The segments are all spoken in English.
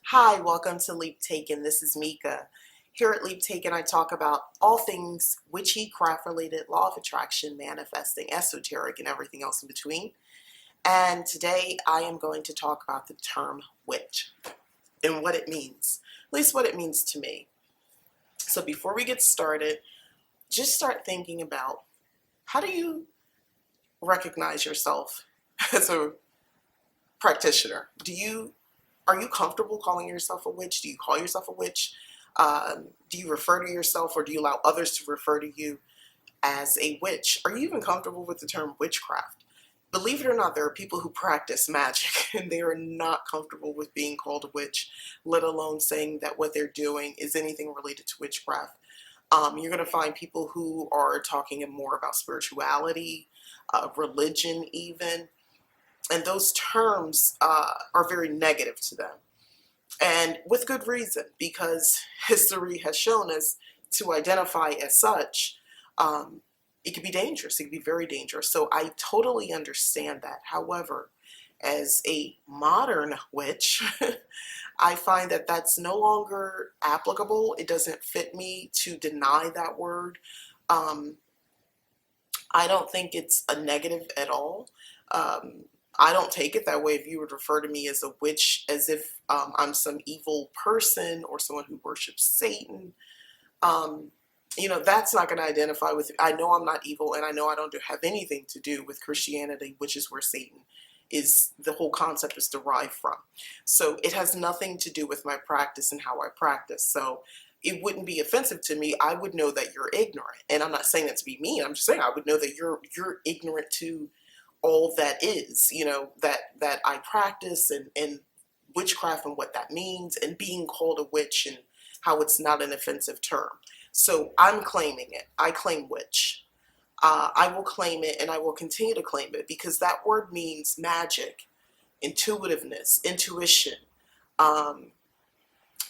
Hi, welcome to Leap Taken. This is Mika. Here at Leap Taken, I talk about all things witchy, craft related, law of attraction, manifesting, esoteric, and everything else in between. And today I am going to talk about the term witch and what it means, at least what it means to me. So before we get started, just start thinking about how do you recognize yourself as a practitioner? Are you comfortable calling yourself a witch? Do you call yourself a witch? Do you refer to yourself or do you allow others to refer to you as a witch? Are you even comfortable with the term witchcraft? Believe it or not, there are people who practice magic and they are not comfortable with being called a witch, let alone saying that what they're doing is anything related to witchcraft. You're going to find people who are talking more about spirituality, religion, even, and those terms are very negative to them. And with good reason, because history has shown us to identify as such, it can be dangerous. It can be very dangerous. So I totally understand that. However, as a modern witch, I find that that's no longer applicable. It doesn't fit me to deny that word. Um, I don't think it's a negative at all. I don't take it that way if you would refer to me as a witch, as if I'm some evil person or someone who worships Satan. Um, that's not going to identify with. I know I'm not evil, and I know I don't have anything to do with Christianity, which is where Satan is. The whole concept is derived from. So it has nothing to do with my practice and how I practice. So it wouldn't be offensive to me. I would know that you're ignorant, and I'm not saying that to be mean. I'm just saying I would know that you're ignorant to all that is, that I practice, and witchcraft and what that means, and being called a witch and how it's not an offensive term. So I'm claiming it. I claim witch. I will claim it and I will continue to claim it because that word means magic, intuitiveness, intuition, um,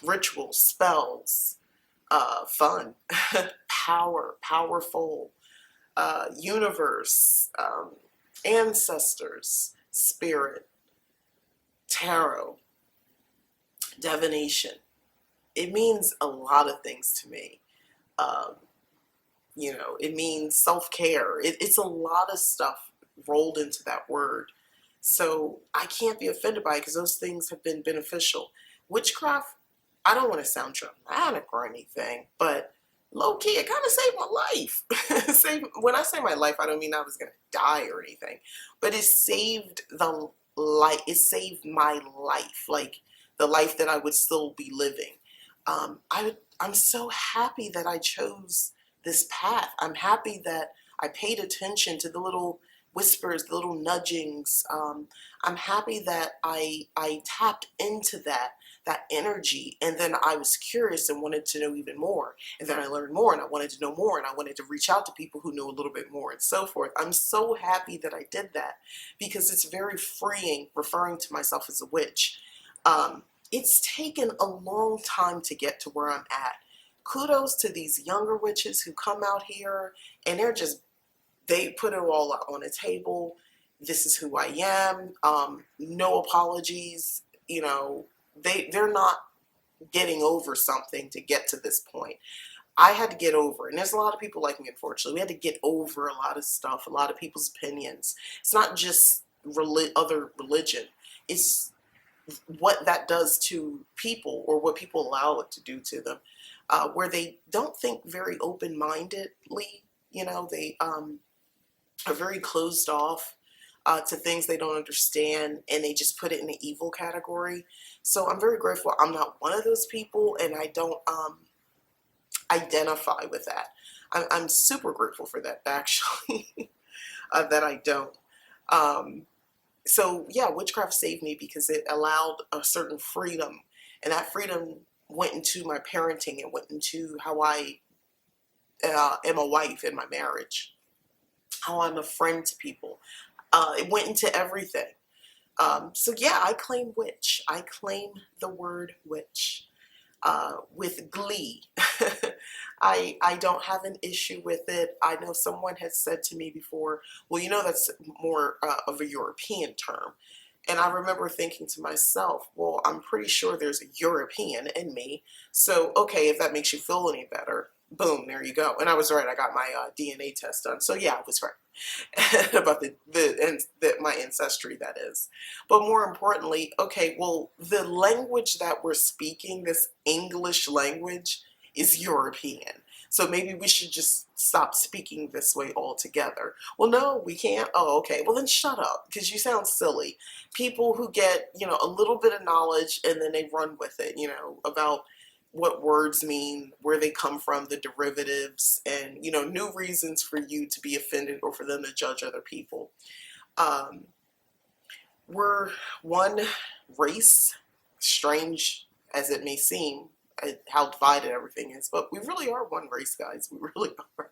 rituals, spells, fun, power, powerful, universe, ancestors, spirit, tarot, divination. It means a lot of things to me. Um, it means self-care. It's a lot of stuff rolled into that word. So I can't be offended by it because those things have been beneficial. Witchcraft, I don't want to sound dramatic or anything, but low key, it kind of saved my life. When I say my life, I don't mean I was going to die or anything, but it saved the life. It saved my life, like the life that I would still be living. I'm so happy that I chose this path. I'm happy that I paid attention to the little whispers, the little nudgings. I'm happy that I tapped into that energy, and then I was curious and wanted to know even more. And then I learned more, and I wanted to know more, and I wanted to reach out to people who knew a little bit more, and so forth. I'm so happy that I did that because it's very freeing referring to myself as a witch. It's taken a long time to get to where I'm at. Kudos to these younger witches who come out here and they put it all out on the table. This is who I am. No apologies. They're not getting over something to get to this point. I had to get over, and there's a lot of people like me, unfortunately. We had to get over a lot of stuff, a lot of people's opinions. It's not just other religion. It's what that does to people, or what people allow it to do to them, where they don't think very open-mindedly. They are very closed off to things they don't understand, and they just put it in the evil category. So I'm very grateful I'm not one of those people, and I don't identify with that. I'm super grateful for that, actually, that I don't. Um, so yeah, witchcraft saved me because it allowed a certain freedom, and that freedom went into my parenting. It went into how I am a wife in my marriage, how I'm a friend to people. It went into everything. So yeah, I claim witch. I claim the word witch with glee. I don't have an issue with it. I know someone has said to me before, well, that's more of a European term. And I remember thinking to myself, well, I'm pretty sure there's a European in me. So, okay, if that makes you feel any better, boom, there you go. And I was right. I got my DNA test done. So yeah, I was right about my ancestry, that is. But more importantly, okay, well, the language that we're speaking, this English language, is European. So maybe we should just stop speaking this way altogether. Well, no, we can't. Oh, okay. Well, then shut up, because you sound silly. People who get, a little bit of knowledge and then they run with it, about what words mean, where they come from, the derivatives, and, new reasons for you to be offended or for them to judge other people. Um, we're one race, strange as it may seem, how divided everything is, but we really are one race, guys. We really are.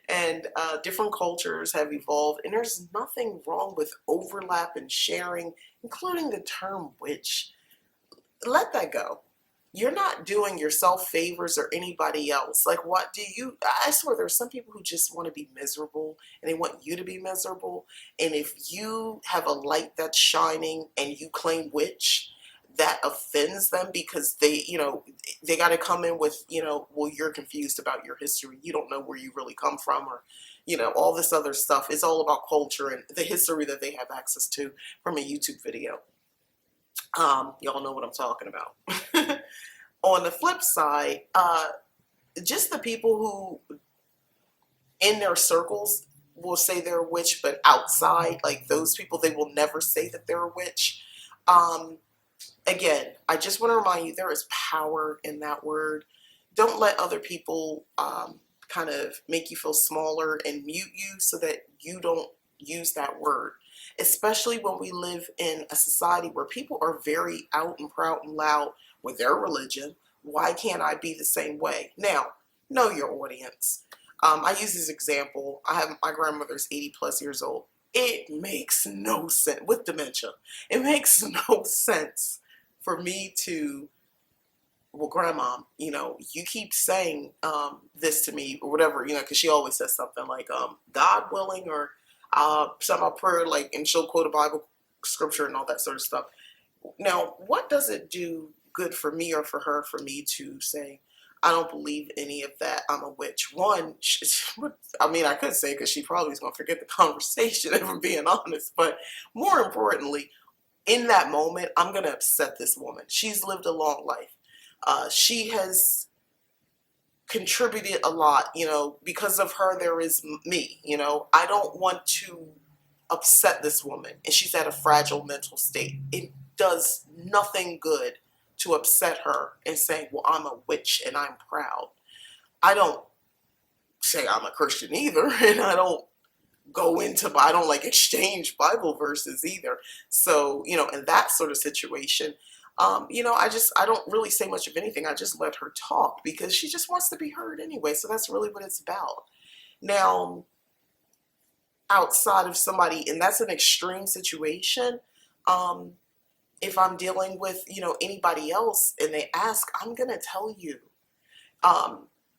And different cultures have evolved, and there's nothing wrong with overlap and sharing, including the term witch. Let that go. You're not doing yourself favors or anybody else. Like, what do you? I swear there's some people who just want to be miserable and they want you to be miserable. And if you have a light that's shining and you claim witch, that offends them because they got to come in with, well, you're confused about your history. You don't know where you really come from, or, all this other stuff. It's all about culture and the history that they have access to from a YouTube video. Y'all know what I'm talking about. On the flip side, just the people who in their circles will say they're a witch, but outside, like those people, they will never say that they're a witch. Again, I just want to remind you, there is power in that word. Don't let other people kind of make you feel smaller and mute you so that you don't use that word. Especially when we live in a society where people are very out and proud and loud with their religion. Why can't I be the same way? Now, know your audience. I use this example. My grandmother's 80 plus years old. It makes no sense with dementia. It makes no sense for me to, well, grandma, you keep saying this to me or whatever, because she always says something like, God willing, or some prayer, like, and she'll quote a Bible scripture and all that sort of stuff. Now, what does it do good for me or for her for me to say, I don't believe any of that, I'm a witch? One, I could say, because she probably is going to forget the conversation, if I'm being honest, but more importantly, in that moment, I'm going to upset this woman. She's lived a long life. She has contributed a lot, because of her, there is me, I don't want to upset this woman, and she's at a fragile mental state. It does nothing good to upset her and say, well, I'm a witch and I'm proud. I don't say I'm a Christian either, and I don't like exchange Bible verses either. So, in that sort of situation, I don't really say much of anything. I just let her talk because she just wants to be heard anyway. So that's really what it's about. Now, outside of somebody, and that's an extreme situation, if I'm dealing with, anybody else and they ask, I'm going to tell you.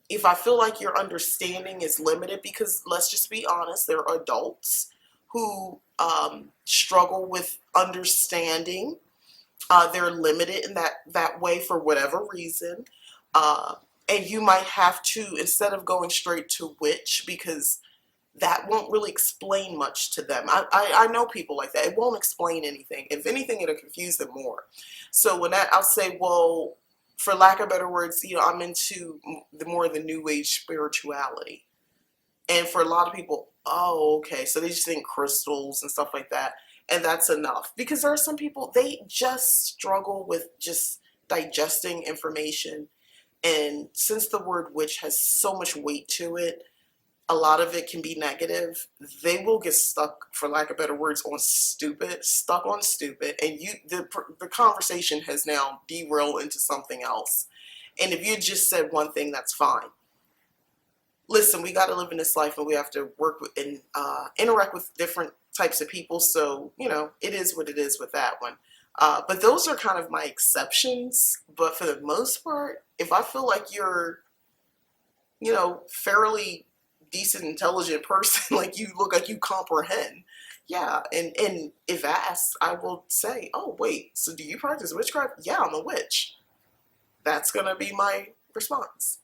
If I feel like your understanding is limited, because let's just be honest, there are adults who struggle with understanding. They're limited in that way for whatever reason. And you might have to, instead of going straight to witch, because that won't really explain much to them. I know people like that. It won't explain anything. If anything, it'll confuse them more. So I'll say, well, for lack of better words, I'm into the new age spirituality. And for a lot of people, oh, okay, so they just think crystals and stuff like that. And that's enough. Because there are some people, they just struggle with just digesting information. And since the word witch has so much weight to it, a lot of it can be negative. They will get stuck, for lack of better words, on stupid, and the conversation has now derailed into something else. And if you just said one thing, that's fine. Listen, we got to live in this life, and we have to work with and interact with different types of people. So it is what it is with that one. But those are kind of my exceptions. But for the most part, if I feel like you're, fairly decent, intelligent person, like you look like you comprehend, Yeah, and if asked, I will say, oh wait, so do you practice witchcraft? Yeah, I'm a witch. That's gonna be my response.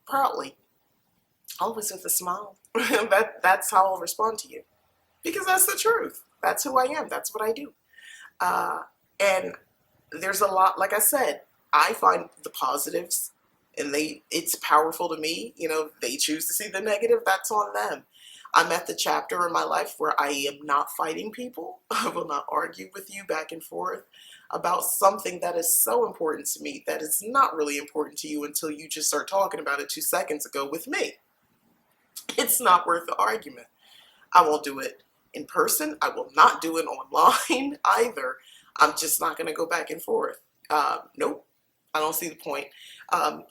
Proudly, always with a smile. That's how I'll respond to you. Because that's the truth. That's who I am. That's what I do. Uh, and there's a lot, like I said, I find the positives and it's powerful to me. You know, they choose to see the negative, that's on them. I'm at the chapter in my life where I am not fighting people. I will not argue with you back and forth about something that is so important to me that is not really important to you until you just start talking about it 2 seconds ago with me. It's not worth the argument. I won't do it in person. I will not do it online either. I'm just not going to go back and forth. Nope. I don't see the point.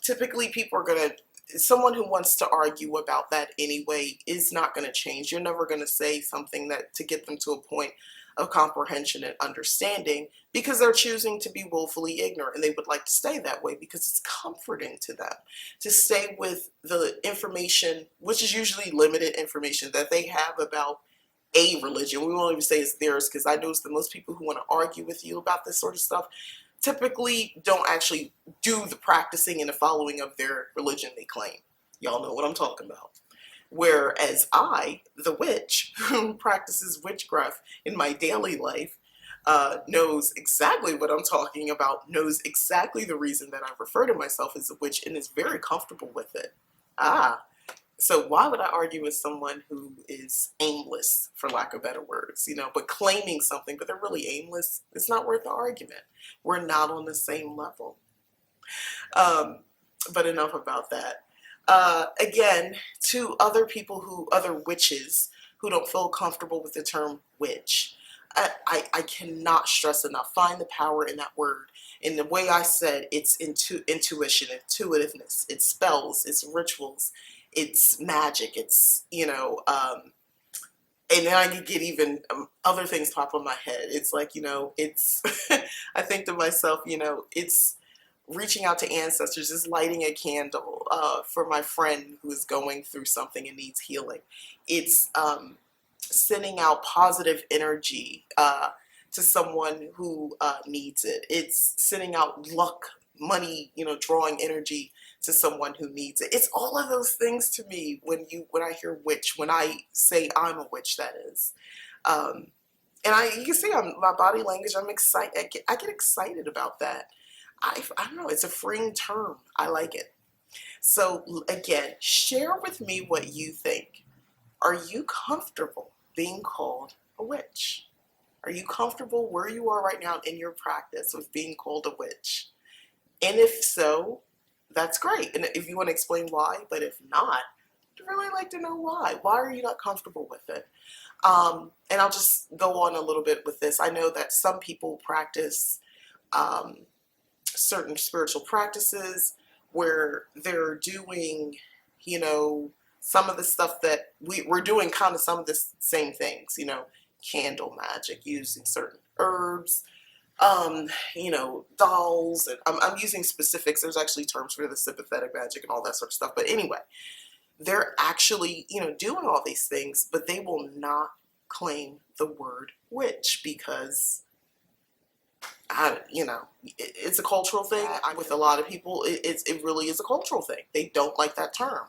Typically, people are going to, someone who wants to argue about that anyway is not going to change. You're never going to say something that to get them to a point of comprehension and understanding because they're choosing to be woefully ignorant and they would like to stay that way because it's comforting to them to stay with the information, which is usually limited information that they have about a religion. We won't even say it's theirs because I notice that most people who want to argue with you about this sort of stuff typically don't actually do the practicing and the following of their religion they claim. Y'all know what I'm talking about. Whereas I, the witch, who practices witchcraft in my daily life, knows exactly what I'm talking about, knows exactly the reason that I refer to myself as a witch, and is very comfortable with it. So why would I argue with someone who is aimless, for lack of better words, you know, but claiming something, but they're really aimless? It's not worth the argument. We're not on the same level. But enough about that. Again, to other witches who don't feel comfortable with the term witch, I cannot stress enough, find the power in that word. In the way I said, it's intuition, intuitiveness, it's spells, it's rituals, it's magic, it's, you know, and then I could get even other things pop in my head. It's like, you know, it's, I think to myself, you know, it's reaching out to ancestors, is lighting a candle for my friend who is going through something and needs healing. It's sending out positive energy to someone who needs it. It's sending out luck, money, you know, drawing energy to someone who needs it. It's all of those things to me when I hear witch, when I say I'm a witch, that is. And you can see my body language, I'm excited. I get excited about that. I don't know, it's a freeing term. I like it. So again, share with me what you think. Are you comfortable being called a witch? Are you comfortable where you are right now in your practice with being called a witch? And if so, that's great. And if you want to explain why, but if not, I'd really like to know why. Why are you not comfortable with it? And I'll just go on a little bit with this. I know that some people practice certain spiritual practices where they're doing, you know, some of the stuff that we're doing, kind of some of the same things, you know, candle magic, using certain herbs, you know, dolls, and I'm using specifics. There's actually terms for the sympathetic magic and all that sort of stuff. But anyway, they're actually, you know, doing all these things, but they will not claim the word witch because you know, it's a cultural thing. With a lot of people, it really is a cultural thing. They don't like that term.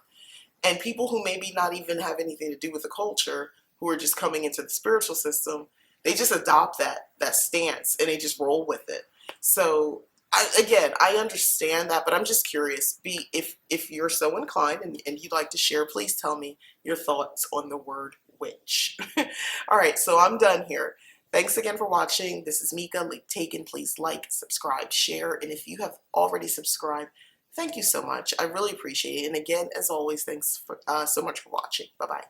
And people who maybe not even have anything to do with the culture, who are just coming into the spiritual system, they just adopt that stance and they just roll with it. So again, I understand that, but I'm just curious. If you're so inclined and you'd like to share, please tell me your thoughts on the word witch. All right, so I'm done here. Thanks again for watching. This is Mika, Leap Taken. Please like, subscribe, share, and if you have already subscribed, thank you so much. I really appreciate it. And again, as always, thanks so much for watching. Bye-bye.